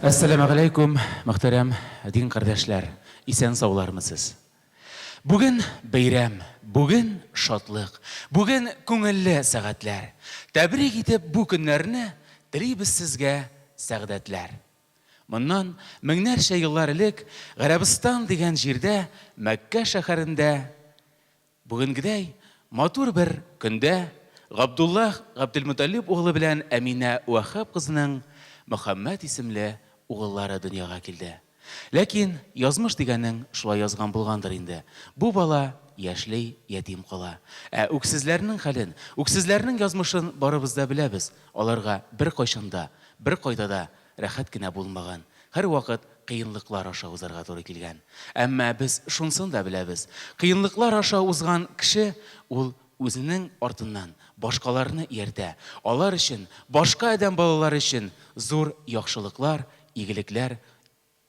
Assalamu alaikum, muhtaram din kardeşler. İsen sağlarmısınız? Bugün bayram, bugün şatlıq, bugün көңіллі сағатлар. Тәбрик етіп bu günlerini тілейбіз sizге сәғдәтләр. Мұннан меңнәрчә еллар элек Гарәбстан дигән җирдә, Мәккә шәһәрендә бүгенгедәй матур бер көндә Габдуллах Габделмуталиб углы белән Әминә Вахаб кызының Мөхәммәд исемле угыллары дөньяга килде. Ләкин язмыш дигәнең шулай язган булгандыр инде. Бу бала яшьли, ятим кала. Үксезләрнең хәлен, үксезләрнең язмышын барыбыз да беләбез. Аларга бер кайчанда, бер кайда да рәхәт кенә булмаган. Һәр вакыт кыенлыклар аша узарга туры килгән. Әмма без шунысын да беләбез. Кыенлыклар аша узган кеше ул үзенең артыннан башкаларны ияртә. Алар өчен, башка адәм балалары өчен зур яхшылыклар, игелекләр,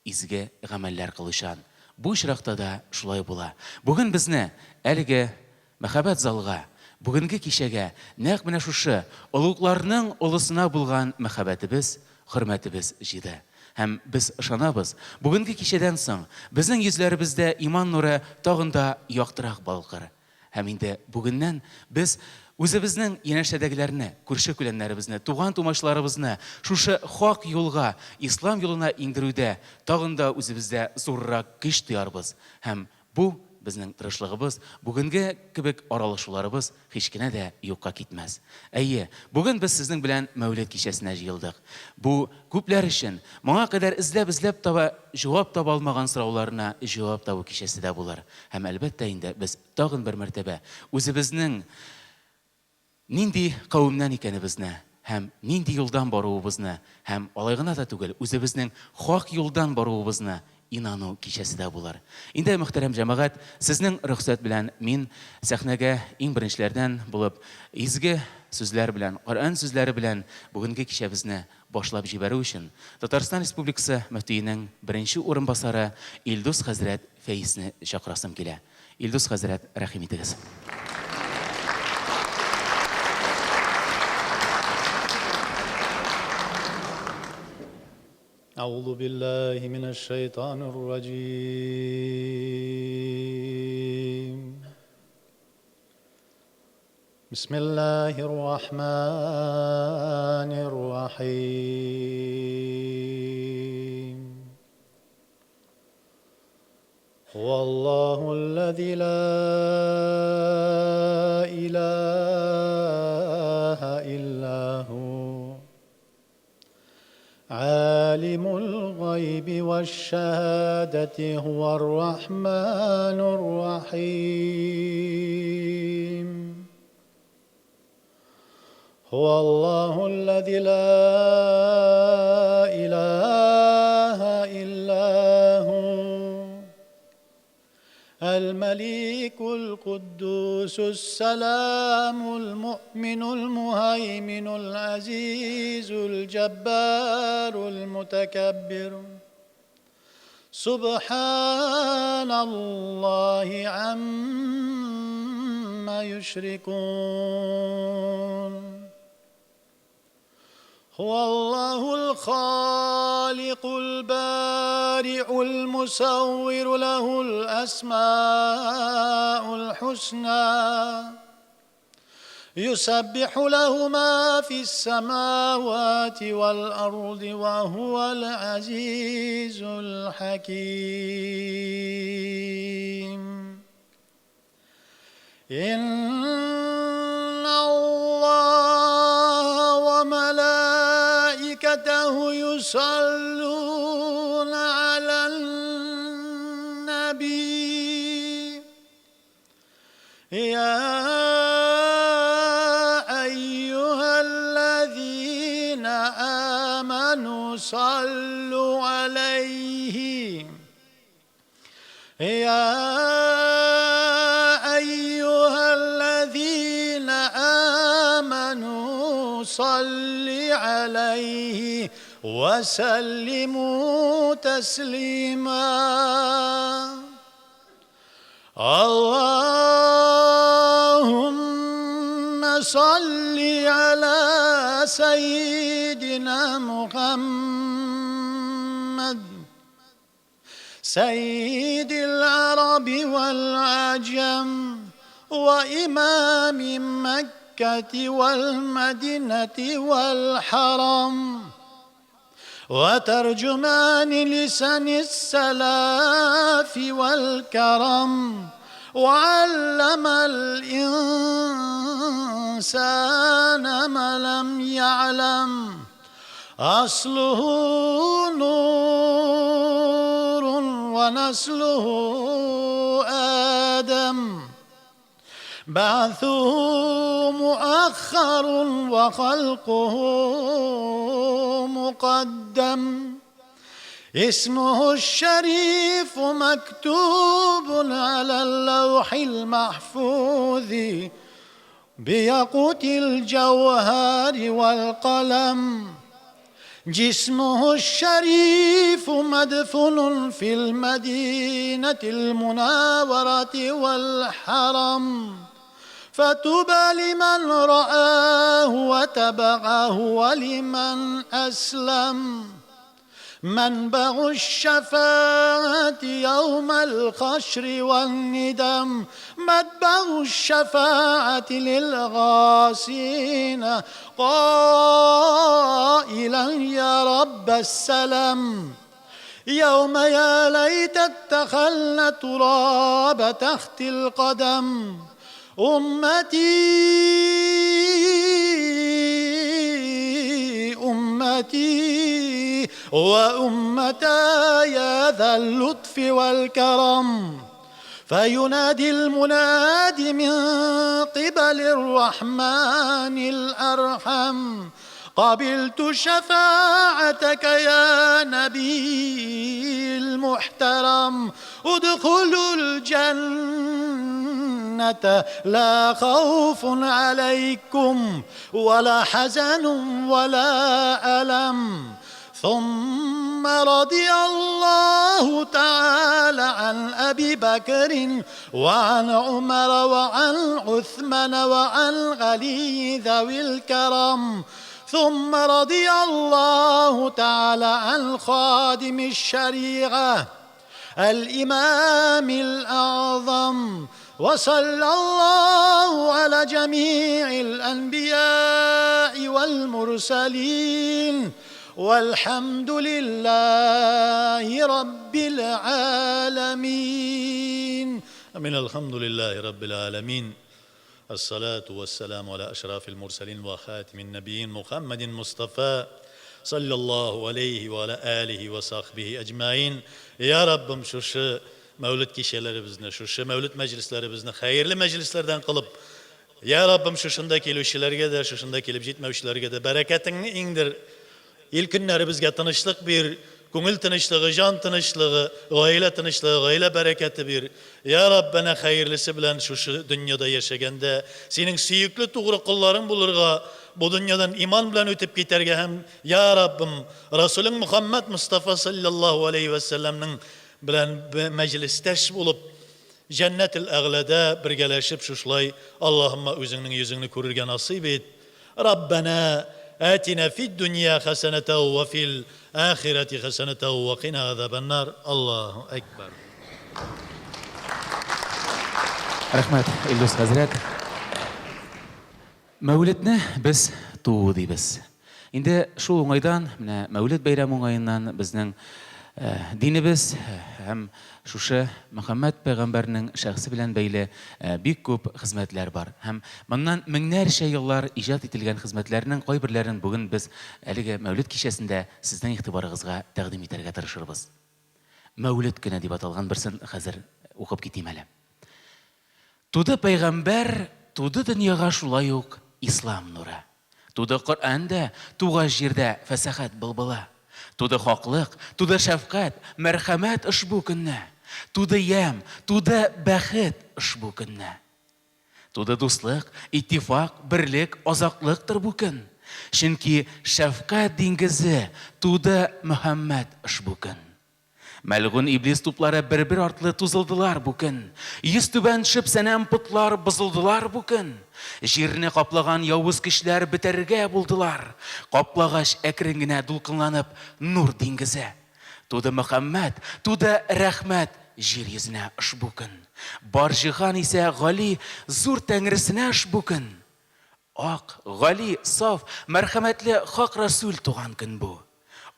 изге гамәлләр кылышан. Бу очракта да шулай була. Бүген безне әлеге мәхәббәт залга, бүгенге кичәгә, нәкъ менә шушы олугларның олысына булган мәхәббәтебез, хөрмәтебез җиде. Һәм без ышанабыз, бүгенге кичәдән соң безнең йөзләребездә иман нуры тагын да яктырак балкыр. Һәм инде бүгеннән без үзебезнең янәшәдәгеләрне, күрше-күләннәребезне, туган-тумашларыбызны шушы хак юлга, ислам юлына иңдерүдә тагын да үзебездә зуррак көч тоярбыз. Һәм бу безнең тырышлыгыбыз, бүгенге кебек аралашуларыбыз һич кенә дә юкка китмәс. Әйе, бүген без сезнең белән Мәүлид кичәсенә җыелдык. Бу күпләр өчен моңа кадәр эзләп таба җавап таба алмаган сорауларына җавап табу кичәсе дә булыр. Һәм әлбәттә инде без тагын бер мәртәбә үзебезнең нинди кавымнан икәнебезне һәм нинди юлдан баруыбызны һәм алай гына да түгел, үзебезнең хак юлдан баруыбызны инану кичәсе дә булыр. Инде мөхтәрәм җәмәгать, сезнең рөхсәт белән мин сәхнәгә иң беренчеләрдән булып изге сүзләр белән, Коръән сүзләре белән бүгенге кичәбезне башлап җибәрү өчен Татарстан Республикасы мөфтиенең беренче урынбасары Илдус хәзрәт Фәизне чакырасым килә. Илдус хәзрәт, рәхим итегез. أعوذ بالله من الشيطان الرجيم بسم الله الرحمن الرحيم هو الله الذي لا إله إلا هو عالم الغيب والشهادة هو الرحمن الرحيم هو الله الذي لا إله إلا هو الملك القدوس السلام المؤمن المهيمن العزيز الجبار المتكبر سبحان الله عما يشركون هو الله الخالق البارئ المصور له الأسماء الحسنى يسبح له ما في السماوات والأرض وهو العزيز الحكيم إن الله وملائكته يصلون على النبي يا أيها الذين آمنوا صلوا عليه يا أيها الذين آمنوا صل عليه وسلموا تسليما اللهم صل على سيدنا محمد سيد العرب والعجم وإمام مكة والمدينة والحرم وترجمان لسان السلاف والكرم وعلم الإنسان ما لم يعلم أصله نور ونسله آدم بعثه مؤخر وخلقه مقدم اسمه الشريف مكتوب على اللوح المحفوظ بياقوت الجوهر والقلم جسمه الشريف مدفون في المدينة المنورة والحرم فطوبى لمن رآه وتبعه ولمن أسلم منبع الشفاعة يوم الخشر والندم متبع الشفاعة للغاسين قائلا يا رب السلام يوم يا ليت اتخلنا تراب تحت القدم أمتي وأمتا يا ذا اللطف والكرم فينادي المناد من قبل الرحمن الأرحم قبلت شفاعتك يا نبي المحترم ادخلوا الجنة لا خوف عليكم ولا حزن ولا ألم ثم رضي الله تعالى عن أبي بكر وعن عمر وعن عثمان وعن علي ذوي الكرم ثم رضي الله تعالى عن خادم الشريعة الإمام الأعظم وصلى الله على جميع الأنبياء والمرسلين والحمد لله رب العالمين من الحمد لله رب العالمين الصلاة والسلام على أشرف المرسلين وخاتم النبيين محمد مصطفى صلى الله عليه وعلى آله وصحبه أجمعين يا ربim şu mevlüt kişilerimizni, şu mevlüt meclislerimizni hayırlı meclislerden kılıp ya Rabbim şunda kelişlerge de şunda kelip jetmevçilerge de bereketini indir. İlk günleri bizge tanışlık bir көңіл тынычлығы, жан тынычлығы, ғаилә тынычлығы, ғаилә бәрәкәте бир. Я Раббана хайырлысы белән шушы дөньяда яшәгәндә, синең сөекле тугры кулларың булырга, бу дөньядан иман белән үтеп китәргә һәм я Раббым, Расулың Мөхәммәд Мустафа саллаллаху алейхи ва салламның белән мәҗлистәш булып, Җәннәтел Әгъләдә бергәләшеп шушлай, Аллаһумма үзеңнең йөзеңне күрергә насыйп ит. Раббана آتنا في الدنيا حسنة وفي الآخرة حسنة وقنا عذاب النار الله أكبر. Рәхмәт, Илдус хәзрәт. Мәүлидне без туудыбыз. Инде шул уңайдан, менә Мәүлид бәйрәме уңаеннан безнең динебез һәм шушы Мөхәммәд пәйгамбәрнең шәхсе белән бәйле бик күп хезмәтләр бар. Һәм моннан меңнәрчә еллар иҗат ителгән хезмәтләрнең кайберләрен бүген без әлеге Мәүлид кичәсендә сезнең игътибарыгызга тәкъдим итәргә тырышырбыз. Мәүлид көне дип аталган берсен хәзер укып китим әле. Туды пәйгамбәр, туды дөньяга шулай ук ислам нуры. Туды Коръәндә, туган җирдә фәсәхәт былбыла. Туды хаклык, туды шәфкать, мәрхәмәт ушбу көнне. Туды ям, туды бәхет ушбу көнне. Туды дуслык, иттифак, бирлек, азаклыктыр бу көн. Чөнки шәфкать диңгезе туды Мөхәммәд ушбу көн. Мәлгун иблис туплары бер-бер артлы тузылдылар бу көн. Йөз түбән төшеп сәнәм путлар бозылдылар бу көн. Җирне каплаган явыз кешеләр бетәргә булдылар. Каплагач әкрен генә дулкынланып нур диңгезе. туды Мөхәммәд, туды рәхмәт җир йөзенә ошбу көн. Бар җиһан исә Гали зур тәңресенә ошбу көн. Ак, Гали, саф, мәрхәмәтле хак Расул туган көн бу.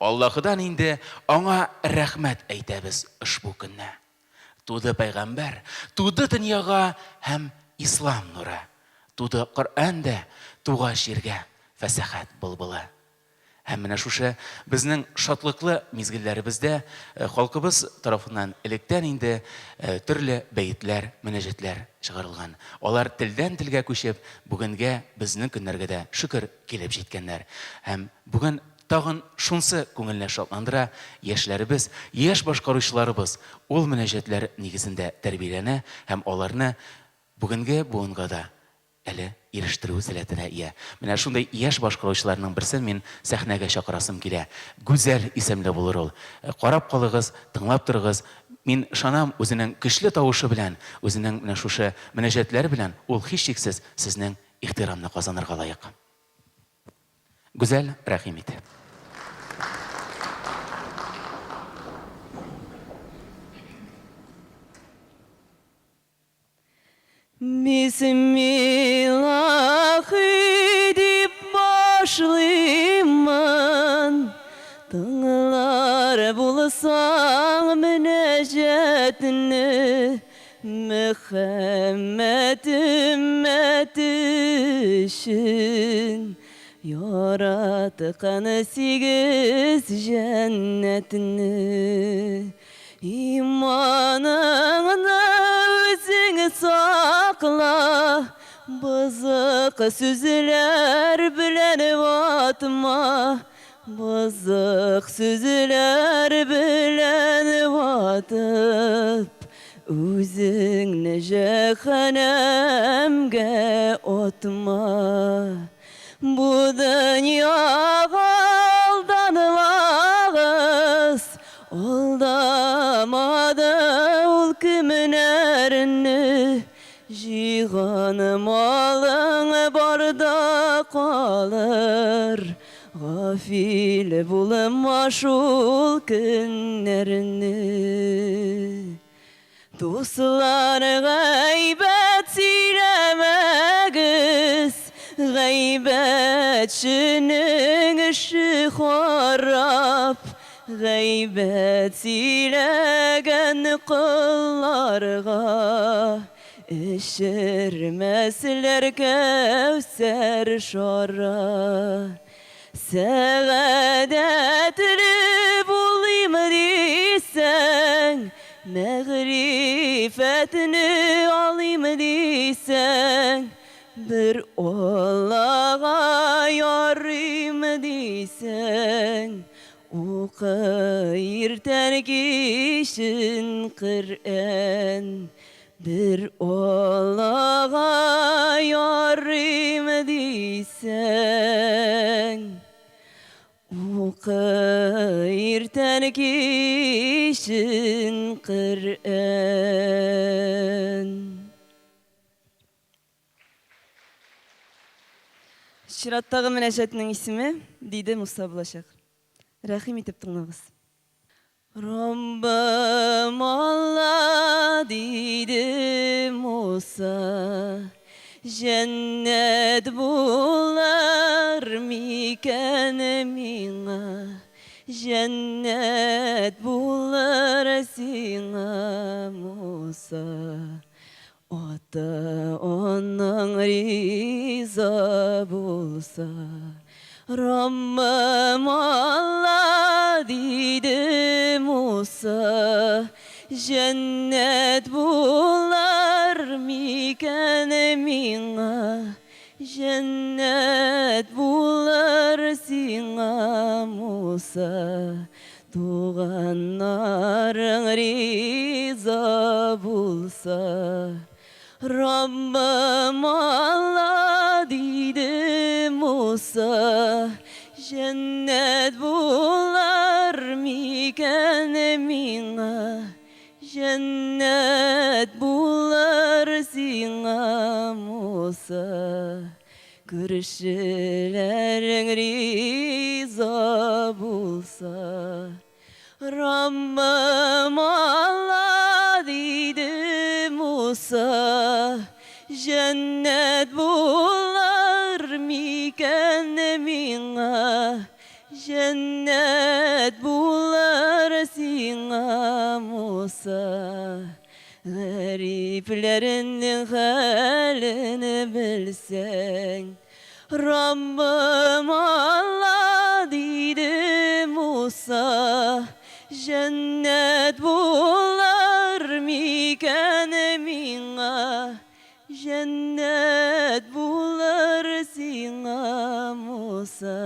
Аллаһыдан инде аңа рәхмәт әйтәбез ошбу көнне. Туды пәйгамбәр, туды дөньяга һәм ислам нуры. Туды Коръән дә туга җиргә фәсәхәт булбылы. Һәм менә шушы безнең шатлыклы мизгелләребездә халкыбыз тарафыннан электән инде төрле бәйетләр, мөнәҗәтләр чыгарылган. Алар телдән телгә күчеп, бүгенгә безнең көннәргә дә шөкер килеп җиткәннәр. Һәм бүген тагын шунсы күңелне шатландыра, яшьләребез, яшь башкаручыларыбыз ул мөнәҗәтләр нигезендә тәрбияләнә һәм аларны бүгенгә буынга да әле ирештерү сәләтенә ия. Менә шундай яшь башкаручыларның берсен мин сәхнәгә чакырасым килә. Гүзәл исемле булыр ул. Карап калыгыз, тыңлап торыгыз. Мин шанам үзенең көчле тавышы белән, үзенең менә шушы мөнәҗәтләре белән ул һичшиксез сезнең ихтирамны казанырга лаек. Гүзәл Рәхим ите. Bismillah deyip başlayman, tыңlar bulsan münecetini, Muhammed ümmeti için yaratkan 8 cennetini. İmanını özün sakla, bızık sözler bilen vatma, bızık sözler bilen vatıp, özünü cehennemge otma. Bu dünyaga aldanmağız, aldamadı ol kimin erini, jihan malın barda kalır, gafil bulunma şul günlerini. Dostlar gaybet silemegiz, gaybetçinin işi harap, gaybet silegen kıllarga, eşirmesler kevser şara. Saadetli bulayım diysen, mağrifetini alayım diysen, bir Allah'a yarayım diysen, okuyur terkişin Kur'an, bir Allah'a yarayım diysen, okuyur terkişin Kur'an. Şirattағы мünәҗәтнең исеме диде Муса булачак. Рәхим итеп тыңлагыз. Раббым Алла диде Муса, җәннәт булар микән миңа, җәннәт булар сиңа Муса. Ата-анаң риза булса, Раббым Алла диде Муса, җәннәт булар микән миңа, җәннәт булар сиңа Муса. Туганнарың риза булса, Раббым Алла диде Муса, җәннәт булар микән миңа, җәннәт булар сиңа Муса. Күршеләрең риза булса, Rabbim Allah dedi Musa, cennet bular miken minga, cennet bular singa Musa. Gariplerinin halini bilsen, Rabbim Allah dedi Musa, cennet bular miken minga, cennet bular singa Musa.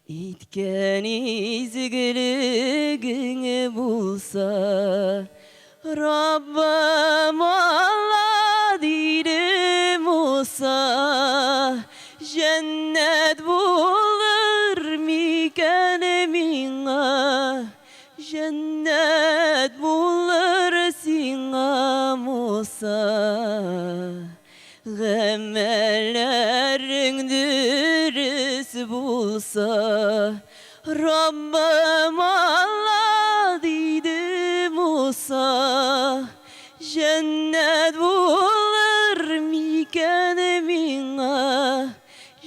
İtken izgiligini bulsa, Rabbim Allah dedi Musa, cennet bulur miken minga, cennet bulur singa Musa. Gemelerin dürüst bulsa, Rabbim Allah dedi Musa, cennet bulur miken minga,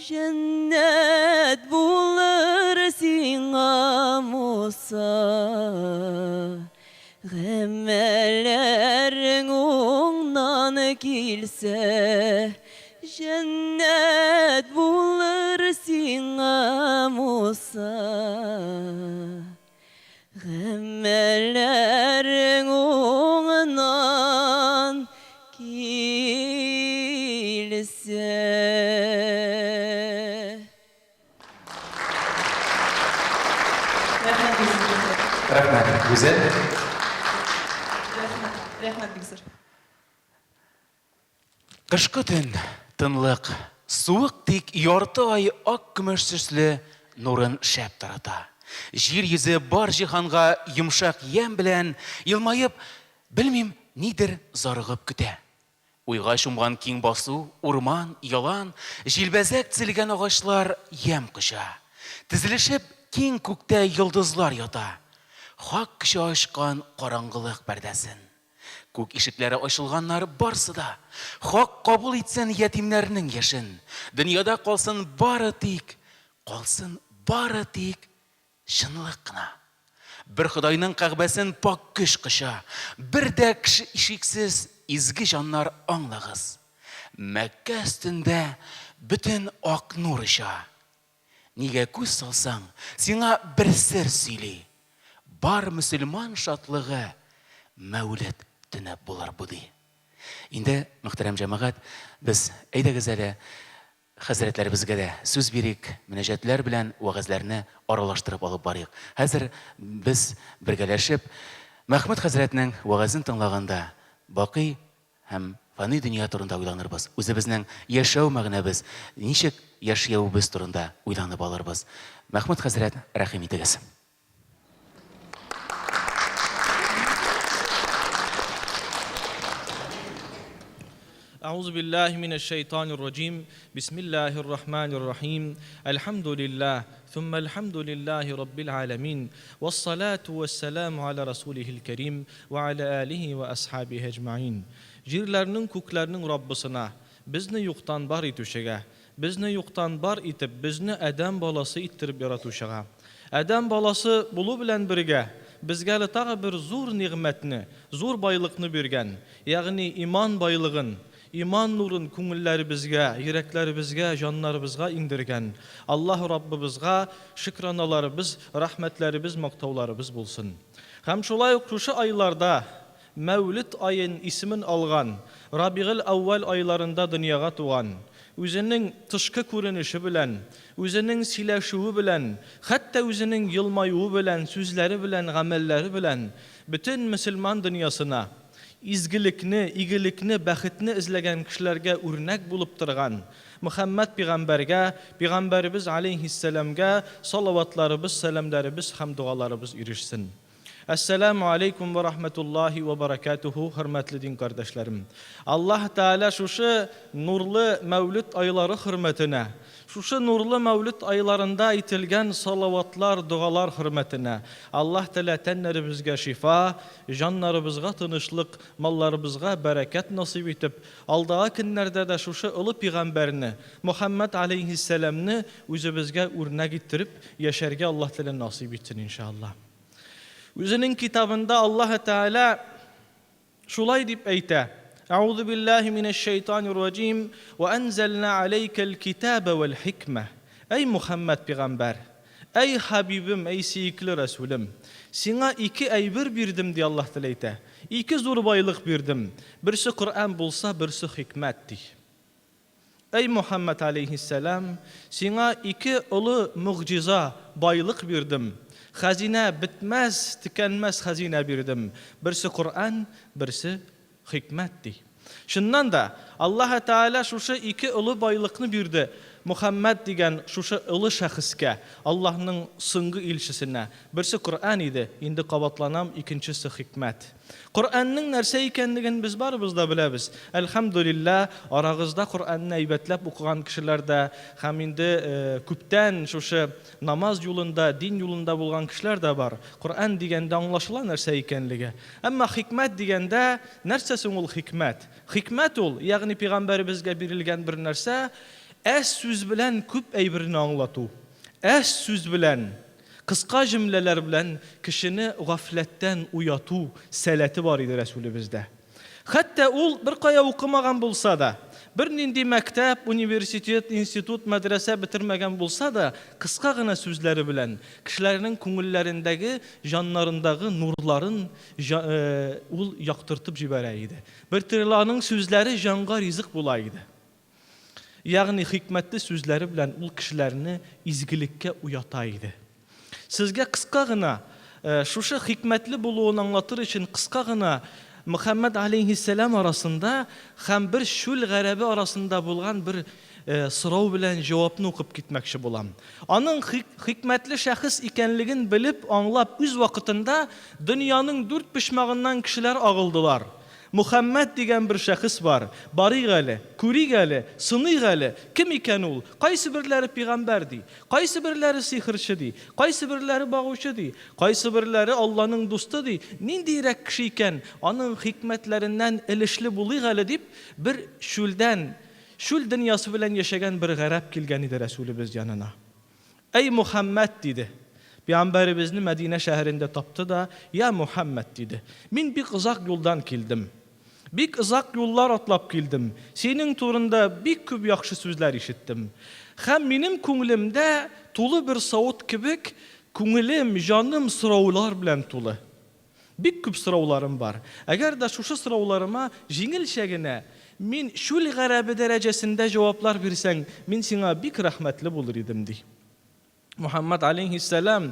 cennet bulur singa Musa. Gemelerin ondan kilse, cennet bulur singa Musa. Gemelerin ondan kilse. Rahmet, güzel. Rahmet Bilgisayar. Qышқы түн, тынлық, суық тек ярты ай ақ күміш сүслі нұрын шәп тарата. Жер yüзі бар жиһанға йымшақ ем білән, елмайып, білмем, нидер зарығып күтә. Уйға шумған кең басу, урман, ялан, жилбәзәк тізілген ағашлар ем құша. Тізілішіп, кең күктә йылдызлар ята. Хақ кіші ашқан қараңғылық пәрдәсін. Күк ишекләре ачылганнар барсы да. Хак кабул итсен ятимнәрнең яшен. Дөньяда калсын бары тик чынлык кына. Бер Худайның кәгъбәсен пак көч кыша. Бер дә кеше ишексез изге җаннар аңлагыз. Мәккә өстендә бөтен ак нур иша. Нигә күз салсаң, сиңа бер сер сөйли. Бар мөселман шатлыгы Мәүлид төнәп булар буди. Инде, мөхтәрәм җәмәгать, без әйдәгез әле хәзрәтләребезгә дә сүз бирик, мөнәҗәтләр белән вәгазьләрне аралаштырып алып барыйк. Хәзер без бергәләшеп Мәхмүд хәзрәтнең вәгазен тыңлаганда бакый һәм фани дөнья турында уйланырбыз. Үзебезнең яшәү мәгънәбез, ничек яшәүбез турында уйланып алырбыз. Мәхмүд хәзрәт, рәхим итегез. أعوذ بالله من الشيطان الرجيم بسم الله الرحمن الرحيم الحمد لله ثم الحمد لله رب العالمين والصلاة والسلام على رسوله الكريم وعلى آله وأصحابه أجمعين Jirlerinin kuklarının Rabbisine bizni yoktan bar itüşege, bizni yoktan bar itip bizni Adam balası ittirip yaratuşege. Adam balası bulu bilen birge bizgeli tağı bir zor nimetini, zor baylıkını birgen, yani iman baylığın, İman nurun küngülleri bizge, yürekleri bizge, canları bizge indirgen. Allah Rabbimizge şükranaları biz, rahmetleri biz, maktavları biz bulsun. Hem şolay şu aylarda Mevlid ayın ismin algan, Rabi'l Avval aylarında dünyaya tuğan, özünün tışkı görünüşü bilen, özünün sileşuğu bilen, hatta özünün yılmayuğu bilen, sözleri bilen, amelleri bilen, bütün Müslüman dünyasına izgilikni, igilikni, bəxtni izləyən kişilərə örnək bulub durğan Muhammed Peyğəmbərə, Peyğəmbərimiz aleyhisselamğa salavatlarımız, səlamlarımız, hamdualarımız irişsin. Assalamu aleykum ve rahmetullahi ve berekatuhu, hürmetli din kardeşlerim. Allah Teala şuşu nurlu mevlüt ayları hürmetine, şuşu nurlu mevlüt aylarında itilgen salavatlar, dualar hürmetine, Allah Teala tenlerimizge şifa, canlarımızga tınışlık, mallarımızga bereket nasip etip, aldığı günlerde de şuşu ılı peygamberini, Muhammed aleyhisselam'ını üzümüzge örnek ettirip, yaşarga Allah Teala nasip etsin inşallah. Özünün kitabında Allah Teala şulay dip eyte. Euzu billahi mineşşeytanirracim ve enzelna aleykel kitabe vel hikme. Ey Muhammed peygamber, ey Habibim, ey siyikli Resulüm. Sana iki aybir birdim diye Allah Teala eyte. İki zorbaylık birdim. Birisi Kur'an bulsa, birisi hikmetti. Ey Muhammed aleyhisselam, sana iki ulu muciza, baylık birdim. Hazine bitmez, tükenmez hazine birdim. Birisi Kur'an, birisi hikmetti. Şundan da Allah Teala şuşu iki ulu baylıkını birdi. Muhammed diyen şuşu ulu şahıska, Allah'ın sıngı ilçisine. Birisi Kur'an idi, indi qabatlanam, ikincisi hikmet. Kur'an'ın nerse ikenligini biz barımızda bilemiz. Elhamdülillah, arağızda Kur'an'ı aybetlep okuyan kişiler de, hem indi küpten şuşu namaz yolunda, din yolunda bulgan kişiler de var. Kur'an digende anlaşılan nerse ikenligi. Ama hikmet digende, nersesin ol hikmet? Hikmet ol, yani Peygamberimizge birilgen bir nerse, es söz bilen küp eybirini anlatı. Es söz bilen, kıska cümleler bilen kişini gafletten uyatı seleti var idi Resulümüzde. Hatta ol bir kaya okumagan bulsa da, bir nindi mektep, üniversitet, institut, medrese bitirmegen bulsa da, kıska gına sözleri bilen, kişilerinin kungullerindeki, canlarındaki nurların ol yaktırtıp jibereydi. Bir tırlanın sözleri canğa rizq bulaydı. Yani hikmetli sözleri bilen ol kişilerini izgilikke uyataydı. Sizge kıska gına, şuşu hikmetli buluğunu anlatır için kıska gına Muhammed aleyhisselam arasında hem bir şül garabi arasında bulgan bir sırav bilen cevapını okup gitmekşi bulam. Onun hikmetli şahıs ikenligin bilip anlap üz vakitinde dünyanın dört pişmağından kişiler ağıldılar. Muhammed diyen bir şahıs var. Bari gali, kuri gali, sını gali. Kim iken ol? Kaysı birleri peygamberdi? Kaysı birleri sihirçidi? Kaysı birleri bağışçidi? Kaysı birleri Allah'ın dostudu? Nindirek kişi iken onun hikmetlerinden elişli bulu gali deyip bir şül dünyası bilen yaşayan bir garip kilgenidir Resulümüz yanına. Ey Muhammed dedi. Peygamberimizni Medine şehrinde taptı da ya Muhammed dedi. Min bir uzak yoldan kildim. Bir uzak yollar atlap kildim. Senin turunda bir küp yakşı sözler işittim. Hem benim kunglimde tulu bir savut kibik, kunglim, canım sıravlar bilen tulu. Bir küp sıravlarım var. Eğer de şu sıravlarıma jingil şegine min şul garabi derecesinde cevaplar versen, min sana bir rahmetli bulur idim di. Muhammed aleyhisselam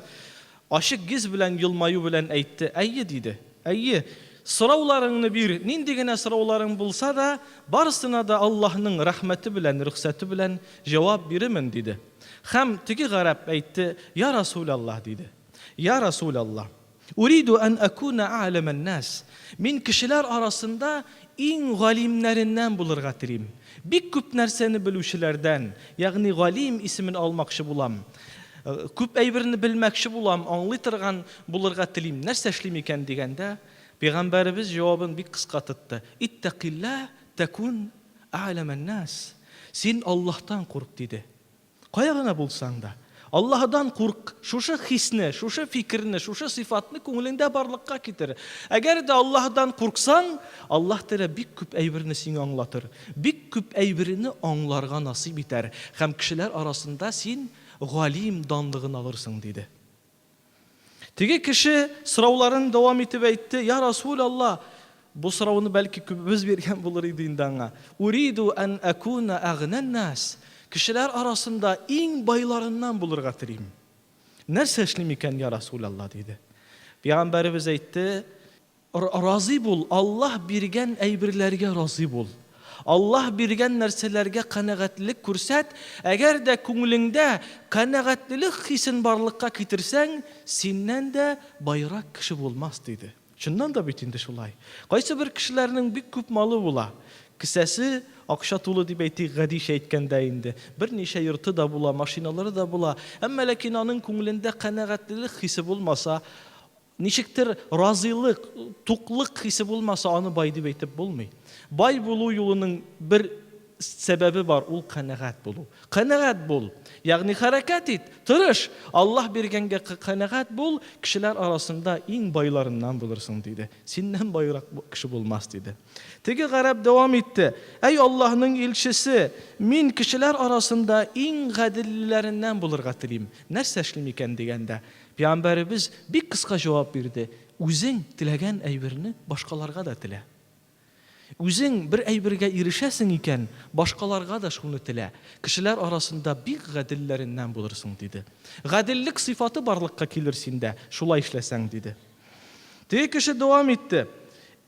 aşık giz bilen yılmayı bilen eytti. Eyyi dedi. Eyyi. Sıravlarını bir, nindigine sıravların bulsa da, barısına da Allah'ın rahmeti bilen, rıhsati bilen cevap birimin dedi. Hem tiki garab eytti. Ya Resulallah dedi. Ya Resulallah. Uridu en akuna a'lemen nas. Min kişiler arasında en galimlerinden bulur gatirim. Bir küp nerseni bilüşlerden, yani galim ismini almakşı bulam. Küp eybirini bilmekşi bulam, anlaytırgan bulurga tilim, nerse eşlim iken degende, Peygamberimiz cevabını bir kıska tuttu. İttakillah tekun a'lemen nas. Sen Allah'tan kork dedi. Kayağına bulsan da. Allah'dan kork, şuşa hisni, şuşa fikrini, şuşa sıfatını kungulinde barlıkka getir. Eğer de Allah'dan korksan, Allah Teala bir küp eybirini seni anlatır. Bir küp eybirini anlarga nasip eder. Hem kişiler arasında sen galim dandığını alırsın dedi. Tegi kişi sıravların devam etip etti. Ya Resulallah, bu sıravını belki küpümüz vergen bulur idindana. Uridu en akuna agnen nas. Kişiler arasında en baylarından bulur gatireyim. Ne seçlim iken ya Resulallah dedi. Peygamberimiz etti. Razı bul. Allah birgen eybirlerge razı bul. Аллах биргән нәрсәләргә канәгатьлек күрсәт. Әгәр дә күңелеңдә канәгатьлек хисен барлыкка китерсәң, синнән дә байрак кеше булмас диде. Чыннан да бит инде шулай. Кайсы бер кешеләрнең бик күп малы була. Кесәсе акча тулы дип әйтик, гади әйткәндә инде. Берничә йорты да була, машиналары да була. Әмма ләкин аның күңелендә канәгатьлек хисе булмаса, ничектер разыйлык, туклык хисе булмаса, аны бай дип әйтеп булмый. Бай булу юлының бер сәбәбе бар, ул канәгать булу. Канәгать бул. Ягъни хәрәкәт ит, тырыш. Аллах биргәнгә канәгать бул, кешеләр арасында иң байларыннан булырсың диде. Синнән байрак кеше булмас диде. Теге гарәп дәвам итте. Әй Аллаһның илчесе, мин кешеләр арасында иң гадилләреннән булырга телим. Нәрсә эшлим икән дигәндә, Пәйгамбәребез бик кыска җавап бирде. Үзең теләгән әйберне башкаларга да телә. Үзең бер әйбергә ирешәсең икән, башкаларга да шуны телә. Кешеләр арасында бик гадилләреннән булырсың диде. Гадиллек сыйфаты барлыкка килер синдә, шулай эшләсәң диде. Теге кеше дәвам итте.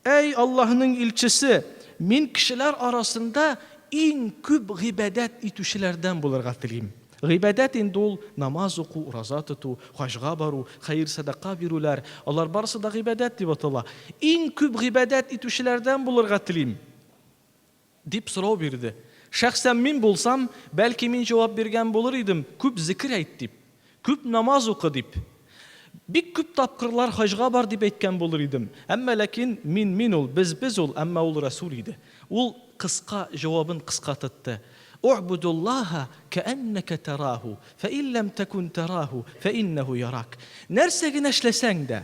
Әй Аллаһның илчесе, мин кешеләр арасында иң күп гыйбадат итүчеләрдән булырга телим. Гыйбадат инде ул намаз уку, ураза тоту, хаҗга бару, хәйр садака бирүләр, алар барысы да гыйбадат дип атала. Иң күп гыйбадат итүчеләрдән булырга телим дип сорау бирде. Шәхсән мин булсам, бәлки мин җавап биргән булыр идем, күп зикр әйт дип, күп намаз укы дип. Бик күп тапкырлар хаҗга бар дип әйткән булыр идем. Әмма ләкин мин ул, без ул, әмма ул Расул иде. Ул кыска җавабын кыска тотты. اعبد الله كأنك تراه فإن لم تكن تراه فإنه يراك. Нәрсә генә эшләсәң дә,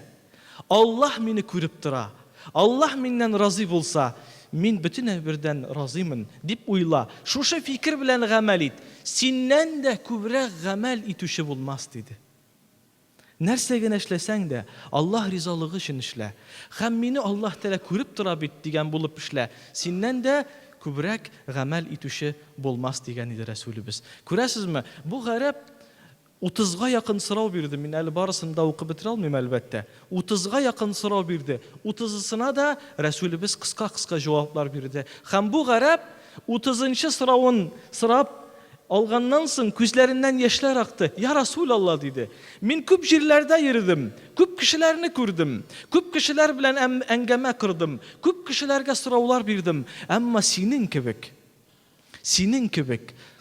Аллаһ мине күреп тора. Аллаһ миннән разый булса, мин бөтен бердән разыймын дип уйла. Шушы фикер белән гамәл ит. Синнән дә күбрәк гамәл итүче булмас диде. Нәрсә генә эшләсәң дә, Аллаһ ризалыгы өчен эшлә. Һәм мине Аллаһ Тәала күреп тора бит дигән булып эшлә. Синнән дә күбрәк гамәл итүче булмас дигән иде Расулыбыз. Күрәсезме, бу гарәп 30-га якын сорау бирде. Мин әле барысын да укып бетерә алмыйм әлбәттә. 30-га якын сорау бирде. 30-сына да Расулыбыз кыска-кыска җаваплар бирде. Һәм бу гарәп 30-нчы сорауын сорап алганнан соң күзләреннән яшьләр акты. Я Расулалла диде. Мин күп җирләрдә йөрдем, күп кешеләрне күрдем, күп кешеләр белән әңгәмә кырдым, күп кешеләргә сораулар бирдем, әмма синең кебек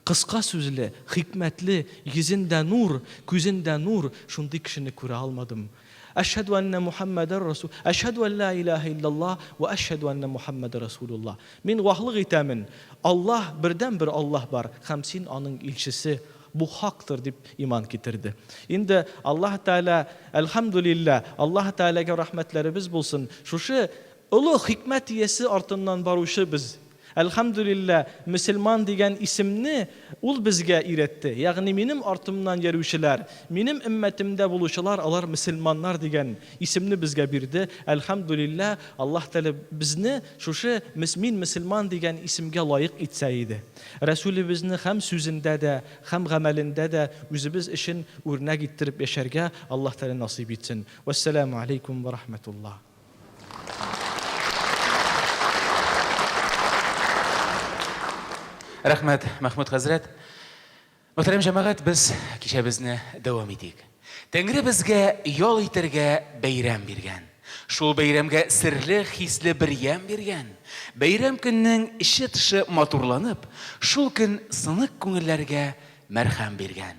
кыска сүзле, хикмәтле, йөзендә нур, күзендә нур, шундый кешене күрә алмадым. Ашһаду анна Мухаммадар Расул, ашһаду ан ла илаха иллаллах ва ашһаду анна Мухаммадар Расулуллах. Мин вахлык итәмен. Аллаһ бердән бер Аллаһ бар, һәм син аның илчесе. Бу хактыр дип иман китерде. Инде Аллаһ Таала, әлхәмдүлилләh, Аллаһ Таалага рәхмәтләребез булсын. Шушы олы хикмәт иясе артыннан баручы без. Әлхәмдүлилләh, мөселман дигән исемне ул безгә өйрәтте. Ягъни минем артымнан йөрүчеләр, минем өммәтемдә булучылар, алар мөселманнар дигән исемне безгә бирде. Әлхәмдүлилләh, Аллаһ Тәала безне шушы мин мөселман дигән исемгә лаек итсә иде. Расулыбызны һәм сүзендә дә, һәм гамәлендә дә үзебез өчен үрнәк иттереп яшәргә Аллаһ Тәала насыйп итсен. Вассаламу алейкум ва рахматуллаһ. Рәхмәт, Мәхмүд хәзрәт. Мөхтәрәм җәмәгать, без кичәбезне дәвам итик. Тәңре безгә ял итәргә бәйрәм биргән. Шул бәйрәмгә серле, хисле бер ям биргән. Бәйрәм көннең иче тышы матурланып, шул көн сынык күңелләргә мәрхәм биргән.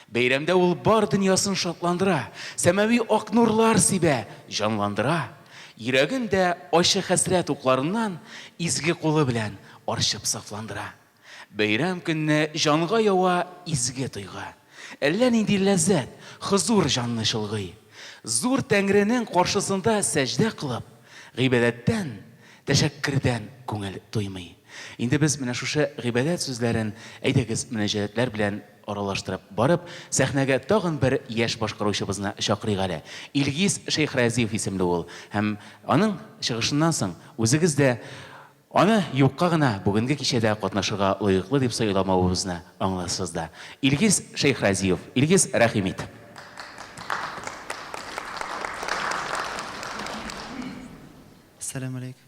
Бәйрәмдә ул бар дөньясын шатландыра, сәмави ак нурлар сибә, җанландыра. Йөрәгендә ачы хәсрәт укларыннан изге кулы белән арчып сафландыра. Бәйрәм көнне җанга ява изге тойга. Әллә нинди ләззәт, хозур җанны шылгый. Зур Тәңренең каршысында сәҗдә кылып, гыйбадәттән, тәшәккүрдән күңел туймый. Инде без менә шушы гыйбадәт сүзләрен әйдәгез мөнәҗәтләр белән аралаштырып барып, сәхнәгә тагын бер яшь башкаручыбызны чакырыйк әле. Илгиз Шейхразиев исемле ул. Һәм аның чыгышыннан соң үзегез дә аны юкка гына бүгенге кичәдә катнашырга лаеклы дип сайламавыбызны аңласыз да. Илгиз Шейхразиев, Илгиз рәхимит. Ассаламу алейкум.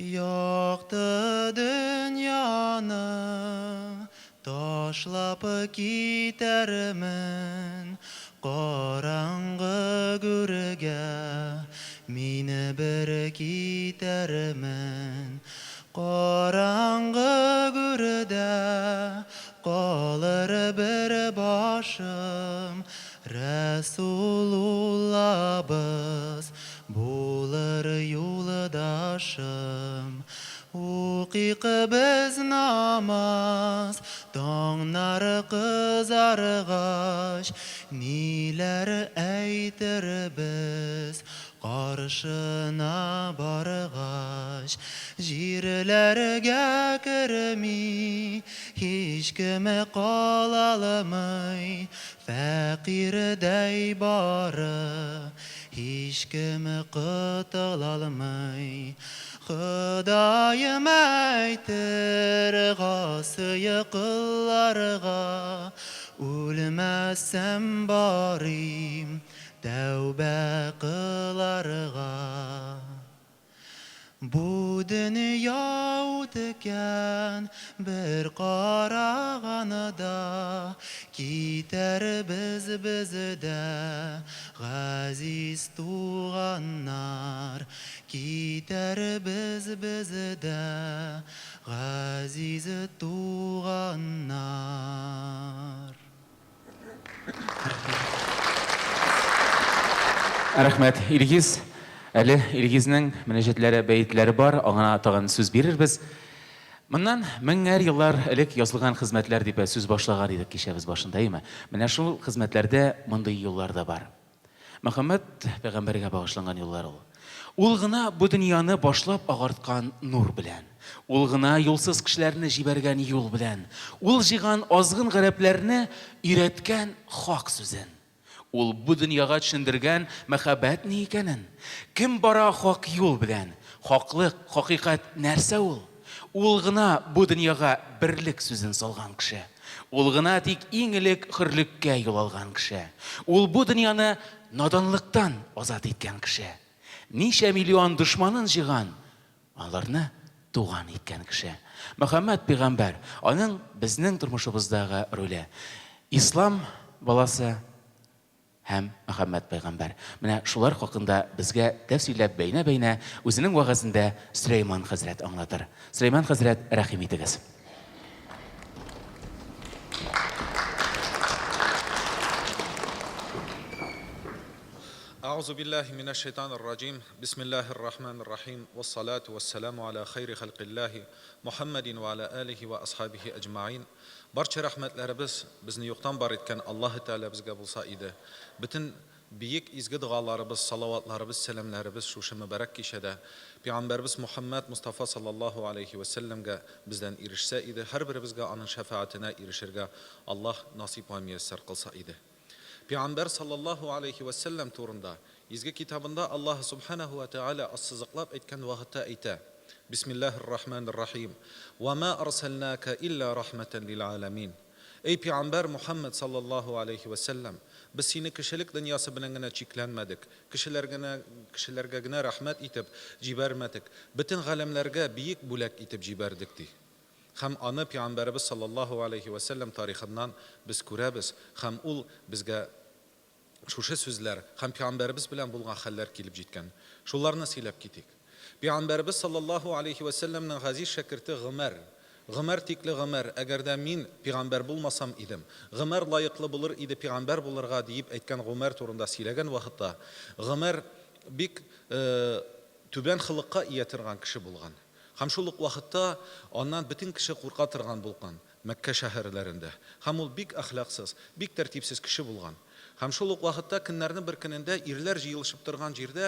Яқты дүнияны ташлап китермен, қараңғы гүрге мені бір китермен. Қараңғы гүрде қалыр бір башым, Рәсулуллабыз болыр юлдашым. Оқиқ біз намаз, таңнар қызарғаш, нелер әйтір біз қаршына барғаш. Жерлерге кірмей, ешкімі қалалымай, фәқирдей бары, ешкімі құтыламай. Құдайым әйтір ғасыйы қылларға, өлмәсем барим тәубә қыларға. Бұ дүния өткен бір қарағаныда, кетер бізді ғазиз туғаннар. Кетер бізді ғазиз туғаннар. Рәхмәт, Илгиз. Әлі Илгизнең мінәҗәтләре, бәйетләре бар, аңа тагын сүз бирербез. Моннан меңәр еллар элек язылган хезмәтләр дип сүз башлаган идек кичә без башында, әйме? Менә шул хезмәтләрдә мондый юллар да бар. Мөхәммәд пәйгамбәргә багышланган юллар ул. Ул гына бу дөньяны башлап агарткан нур белән. Ул гына юлсыз кешеләрне җибәргән юл белән. Ул җыйган азгын гарәпләрне өйрәткән хак сүзен. Ул бу дөньяга төшендергән мәхәббәт ни икәнен. Кем бара хак юл белән? Хаклык, хакыйкать нәрсә ул? Ул гына бу дөньяга берлек сүзен салган кеше. Ул гына тик иң элек хөрлеккә юл алган кеше. Ул бу дөньяны наданлыктан азат иткән кеше. Ничә миллион дошманын җыйган, аларны туган иткән кеше. Мөхәммәд пәйгамбәр, аның безнең тормышыбыздагы роле. Ислам баласы һәм Мөхәммәд пәйгамбәр. Менә шулар хакында безгә тәфсилләп бәйнә-бәйнә үзенең вагызында Сөләйман хәзрәт аңлатыр. Сөләйман хәзрәт, рәхим итегез. أعوذ بالله من الشيطان الرجيم بسم الله الرحمن الرحيم والصلاة والسلام على خير خلق الله محمد وعلى آله وأصحابه أجمعين. Barcha rahmatlarimiz bizni yo'qdan bor etgan Alloh taolo bizga bo'lsa edi. Bütün buyuk izgi duolarimiz, salovatlarimiz, salamlarimiz shu muborak kechada Payg'ambarimiz Muhammad Mustafa sallallohu alayhi va sallamga bizdan erishsa edi. Har birimizga uning shafaatine erishirga Alloh nasib va muyassar qilsa edi. Payg'ambar sallallohu alayhi va sallam to'g'rida izgi kitobida Alloh subhanahu va taolo as-siziqlab aytgan vaqtda ayta: Bismillahirrahmanirrahim. Wa ma arsalnaka illa rahmatan lil alamin. Ey Payg'ambar Muhammad sallallohu alayhi va sallam, biz seni kishilik dunyosi bilan gina cheklanmadik. Kishilarga gina rahmat etib jibarmadik. Butun g'alamlarga buyuk bo'lak etib jibardik di. Ham ana Payg'ambarimiz sallallohu alayhi va sallam tarixidan biz ko'ramiz, ham ul bizga shusha so'zlar, ham Payg'ambarimiz bilan bo'lgan xallar kelib jetgan. Shularni silab ketik. Payg'ambarimiz sallallohu alayhi va sallamning g'aziz shakirti G'umar tikli G'umar, agarda men payg'ambar bo'lmasam edim, G'umar loyiqli bo'lar edi payg'ambar bo'larga deb aytgan G'umar to'g'rida siylagan vaqtda G'umar bik tuban xilqqa ega turgan kishi bo'lgan. Ham shuluq vaqtda ondan butun kishi qo'rqa turgan bo'lgan Makka shaharlarida. Ham ul bik axloqsiz, bik tartibsiz kishi bo'lgan. Ham shuluq vaqtda kunlarning bir kunida erlar jiyilishib turgan yerda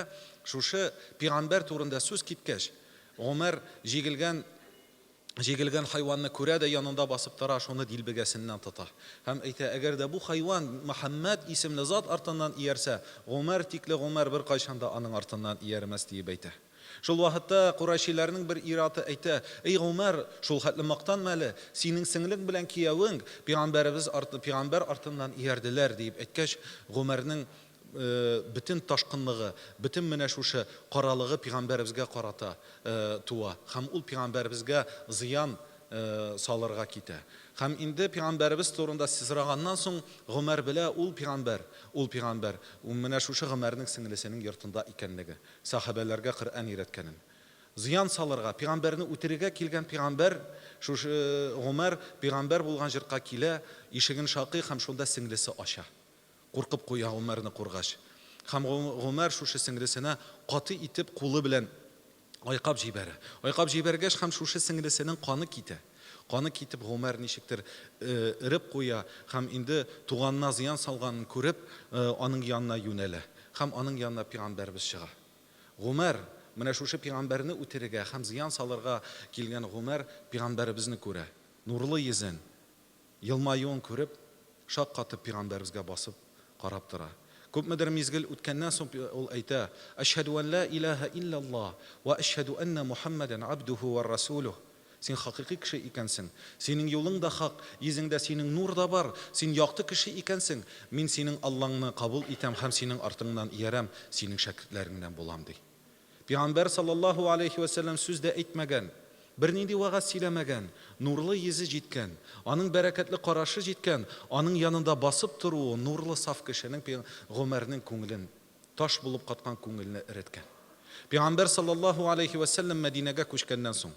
shusha payg'ambar to'g'rida so'z ketgach, G'umar jigilgan hayvonni ko'radi, yanında basib tara, shuni dilbegasindən tutar. Ham ayta, agar da bu hayvon Muhammad ismli zot ortidan iyarsa, G'umar tikli G'umar bir qachonda uning ortidan iyarmas deb ayta. Shul vaqtda Qurayshlarning bir irati ayta: "Ey G'umar, shul xatli maqtanmali, sening singling bilan kiyaving payg'ambar ortidan iyardilar" deb aytgach, G'umarning бөтен ташкынлыгы, бөтен менә шушы каралыгы пәйгамбәребезгә карата туа. Һәм ул пәйгамбәребезгә зыян салырга китә. Һәм инде пәйгамбәребез турында сызраганнан соң Гомәр белә, ул пәйгамбәр, ул менә шушы Гомәрнең сеңлесенең йортында икәнлеге, сахабәләргә Коръән өйрәткәнен. Зыян салырга, пәйгамбәрне үтерергә килгән пәйгамбәр, шушы Гомәр пәйгамбәр булган җиргә килә, ишеген шакый һәм шунда сеңлесе ача. Куркып куя Гомәрне кургач. Һәм Гомәр шушы сеңлесенә каты итеп кулы белән айкап җибәрә. Айкап җибәргәч һәм шушы сеңлесенең каны китә. Каны китеп Гомәр ничектер иреп куя һәм инде туганына зыян салганын күреп, аның янына юнәлә. Һәм аның янына пәйгамбәрбез чыга. Гомәр менә шушы пәйгамбәрне үтерергә һәм зыян салырга килгән Гомәр пәйгамбәребезне күрә. Нурлы йөзен, елмаюын күреп, шаккатып пәйгамбәребезгә басып карап тора. Күпмедер мизгел үткәннән соң ул әйтә: "Ашһаду ан ла илаха илляллаһ ва ашһаду анна Мухаммадан абдуху ва расулуһ." Син хакыйкый кеше икәнсең. Синең юлың да хак, йөзеңдә синең нур да бар. Син якты кеше икәнсең. Мин синең Аллаһны кабул итәм һәм синең артыңнан иярәм, синең шәкертләреңнән булам ди. Пәйгамбәр саллаллаһу алейхи ва саллям сүз дә әйтмәгән, бернинди вагаз сөйләмәгән, нурлы йөзе җиткән, аның бәрәкәтле карашы җиткән, аның янында басып торуы нурлы саф кешенең Гомәрнең күңелен, таш булып каткан күңелне иреткән. Пәйгамбәр саллаллаһу алейхи ва саллям Мәдинәгә күчкәннән соң,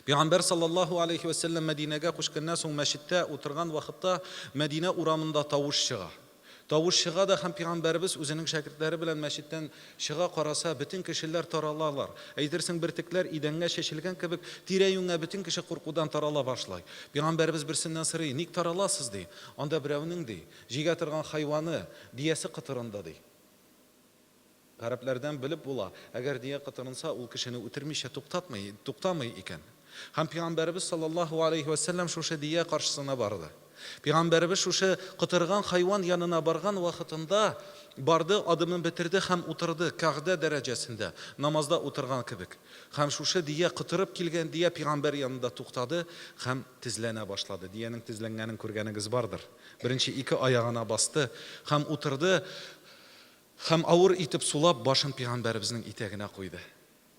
Пәйгамбәр саллаллаһу алейхи ва саллям Мәдинәгә күчкәннән соң мәчеттә утырган вакытта Мәдинә урамында тавыш чыга. Тавыш чыга да һәм пәйгамбәрбез үзенең шәкертләре белән мәчеттән чыга караса, бөтен кешеләр таралалар. Әйтерсең бөртекләр идәнгә шешелгән кебек, тирә-юньгә бөтен кеше куркудан тарала башлай. Пәйгамбәрбез берсеннән сорый: "Ник тараласыз?" ди. Анда берәүнең ди, җигә торган хайваны диясе кытырында ди. Гарәпләрдән белеп була, әгәр дия кытырынса, ул кешене үтермичә туктамый икән. Һәм пәйгамбәрбез саллаллаһу алейхи ва саллям шушы дия каршысына барды. Пәйгамбәрбез шушы кытырган хайван янына барган вакытында барды, адымын бетерде һәм утырды Кәгъдә дәрәҗәсендә, намазда утырган кебек. Һәм шушы дия кытырып килгән дия пәйгамбәр янында туктады һәм тезләнә башлады. Диянең тезләнгәнен күргәнегез бардыр. Беренче ике аягына басты һәм утырды һәм авыр итеп сулап башын пәйгамбәребезнең итәгенә куйды.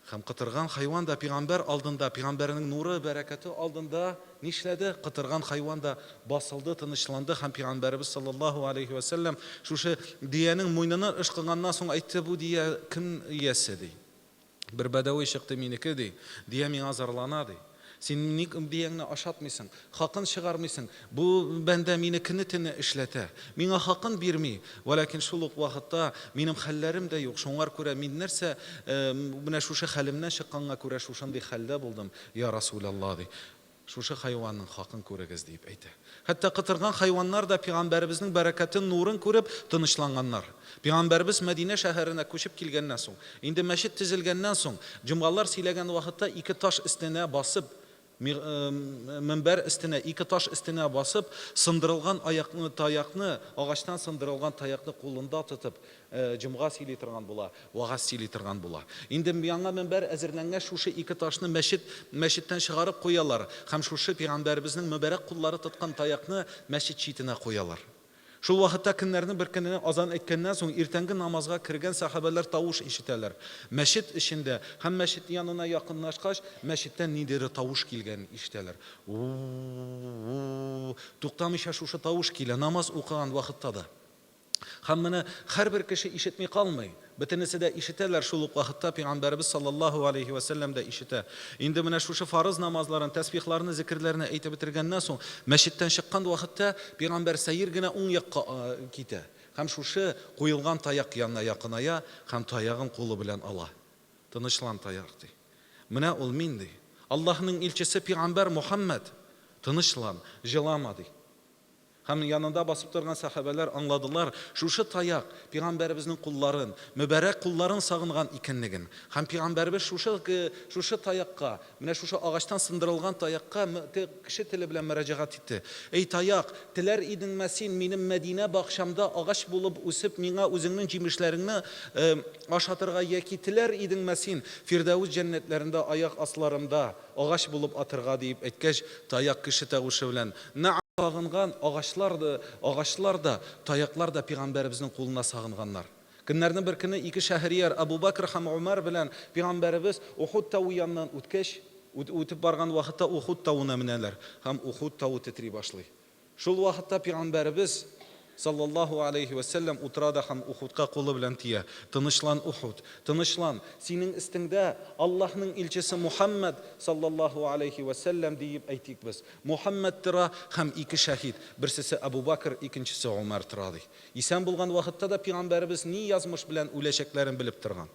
Һәм кытырган хайван да пәйгамбәр алдында, пәйгамбәрнең нуры, бәрәкәте алдында нишләде? Кытырган хайван да басылды, тынычланды һәм пәйгамбәрбез саллаллаһу алейхи ва саллям шушы диянең муйнына ышкыганнан соң әйтте: "Бу дия кем иясе?" ди. "Бер бәдәви чыкты минеке" ди. "Дия миңа зарлана" ди. "Син ник диеңне ашатмыйсың, хакын чыгармыйсың? Бу бәндә минекене тине эшләтә. Миңа хакын бирми. Валакин шул ук вакытта минем хәлләрем дә юк. Шуңар күрә мин нәрсә менә шушы хәлемнән чыкканга күрә шушындый хәлдә булдым, я Расулаллаһ" ди. Шушы хайванның хакын күрегез дип әйтә. Хәтта кытырган хайваннар да пәйгамбәребезнең бәрәкәтен, нурын күреп тынычланганнар. Пәйгамбәрбез Мәдинә шәһәренә күчеп килгәннән соң, инде мәчет төзелгәннән соң, җомгалар сөйләгән вакытта ике таш өстенә басып, минбәр өстенә, ике таш өстенә басып, сындырылган таякны, агачтан сындырылган таякны кулында тотып, җомга сөйли торган була, вагаз сөйли торган була. Инде яңа минбәр әзерләнгән шушы ике ташны мәчеттән чыгарып куялар һәм шушы пәйгамбәребезнең мөбарәк куллары тоткан таякны мәчет читенә куялар. Шул вакытта көннәрнең бер көнне азан әйткәннән соң иртәнге намазга кергән сахабәләр тавыш ишетәләр. Мәчет эчендә һәм мәчет янына якынлашкач, мәчеттән ниндидер тавыш килгән ишетәләр. Туктамыйча шушы тавыш килә намаз укыган вакытта да. Һәм моны һәрбер кеше ишетми калмый. Бөтенесе дә ишетәләр шул ук вакытта пәйгамбәрбез саллаллаһу алейхи ва саллям да ишетә. Инде менә шушы фарыз намазларын, тәсбихларны, зикрләрне әйтеп бетергәннән соң, мәчеттән чыккан вакытта пәйгамбәр сәйер генә уң якка китә. Һәм шушы куелган таяк янына якыная һәм таягын кулы белән ала. Тынычлан таяк ди. Менә ул мин ди. Аллаһның илчесе пәйгамбәр Мухаммад. Тынычлан, җылама ди. Һәм янында басып торган сахабәләр аңладылар, шушы таяк пәйгамбәребезнең кулларын, мөбарәк кулларын сагынган икәнлеген. Һәм пәйгамбәрбез шушы таякка, менә шушы агачтан сындырылган таякка кеше теле белән мөрәҗәгать итте. "Эй таяк, теләр идеңме син минем Мәдинә бакчамда агач булып үсеп, миңа үзеңнең җимешләреңне ашатырга яки теләр идеңме син Фирдәүс җәннәтләрендә аяк асларымда агач булып атырга" дип әйткәч, таяк кеше тавышы белән: сағынған ағашлар да, таяклар да пейгамбәребезнең кулына сагынганнар. Көннәрнең бер көне ике шәһрияр Абу Бакр һәм Умар белән пейгамбәребез Ухуд тауы яныннан үтеп барган вакытта Ухуд тауына менәләр һәм Ухуд тауы титри башлый. Шул вакытта пейгамбәребез саллаллаху алейхи ва саллям утрада һәм Ухудка кулы белән тия. Тынычлан Ухуд, тынычлан. Синең истеңдә Аллаһның илчесе Мухаммад саллаллаху алейхи ва саллям дип әйтик без. Мухаммад тора һәм ике шәһид, берсесе Абу Бакр, икенчесе Умар тора ди. Исән булган вакытта да пейгамбәребез ни язмыш белән үләчәкләрен белеп торган.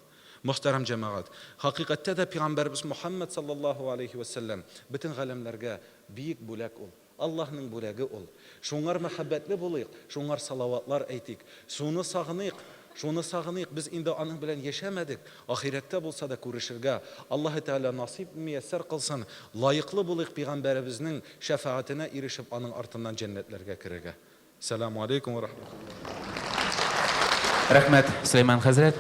Мөхтәрәм җәмәгать, хакыйкатьтә дә пейгамбәребез Мухаммад саллаллаху алейхи ва саллям бөтен галәмләргә биек бүләк ул. Аллаһның бүләге ул. Шуңар мәхәббәтле булыйк, шуңар салаватлар әйтик. Шуны сагыныйк. Без инде аның белән яшәмәдек. Ахирәттә булса да күрешергә Аллаһ Тәала насип мияссәр кылсын. Лаеклы булыйк пейгамбәребезнең шәфаәтенә ирешеп аның артыннан җәннәтләргә керергә. Ассаламу алейкум ва рахматуллаһ. Рәхмәт, Сөләйман хәзрәт.